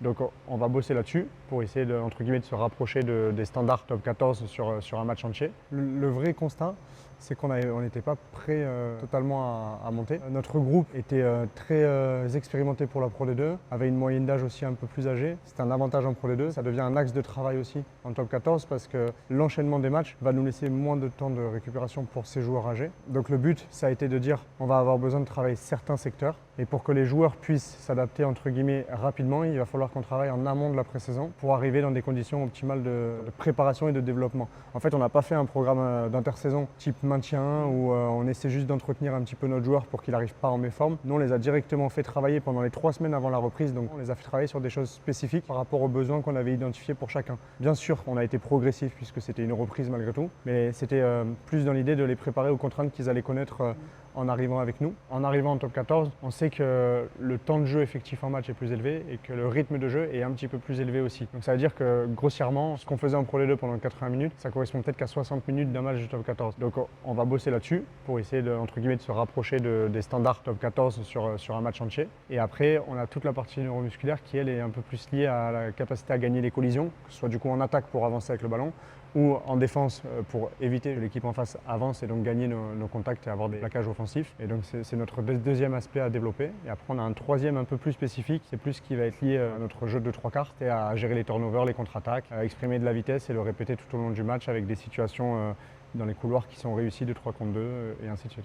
Donc on va bosser là-dessus pour essayer de, entre guillemets, de se rapprocher des standards top 14 sur un match entier. Le vrai constat, c'est qu'on n'était pas prêt totalement à monter. Notre groupe était très expérimenté pour la Pro D2, avait une moyenne d'âge aussi un peu plus âgée. C'est un avantage en Pro D2. Ça devient un axe de travail aussi en top 14 parce que l'enchaînement des matchs va nous laisser moins de temps de récupération pour ces joueurs âgés. Donc le but, ça a été de dire on va avoir besoin de travailler certains secteurs. Et pour que les joueurs puissent s'adapter entre guillemets rapidement, il va falloir qu'on travaille en amont de la pré-saison pour arriver dans des conditions optimales de préparation et de développement. En fait, on n'a pas fait un programme d'intersaison type maintien où on essaie juste d'entretenir un petit peu notre joueur pour qu'il n'arrive pas en méforme. Nous, on les a directement fait travailler pendant les 3 semaines avant la reprise, donc on les a fait travailler sur des choses spécifiques par rapport aux besoins qu'on avait identifiés pour chacun. Bien sûr, on a été progressif puisque c'était une reprise malgré tout, mais c'était plus dans l'idée de les préparer aux contraintes qu'ils allaient connaître en arrivant avec nous. En arrivant en top 14, on sait que le temps de jeu effectif en match est plus élevé et que le rythme de jeu est un petit peu plus élevé aussi. Donc ça veut dire que grossièrement, ce qu'on faisait en Pro D2 pendant 80 minutes, ça correspond peut-être qu'à 60 minutes d'un match de top 14. Donc on va bosser là-dessus pour essayer de, entre guillemets, de se rapprocher des standards top 14 sur un match entier. Et après, on a toute la partie neuromusculaire qui, elle, est un peu plus liée à la capacité à gagner les collisions, que ce soit du coup en attaque pour avancer avec le ballon, ou en défense pour éviter que l'équipe en face avance et donc gagner nos contacts et avoir des plaquages offensifs. Et donc c'est notre deuxième aspect à développer. Et après on a un troisième un peu plus spécifique, c'est plus ce qui va être lié à notre jeu de 3/4, et à gérer les turnovers, les contre-attaques, à exprimer de la vitesse et le répéter tout au long du match avec des situations dans les couloirs qui sont réussies de 3 contre 2 et ainsi de suite.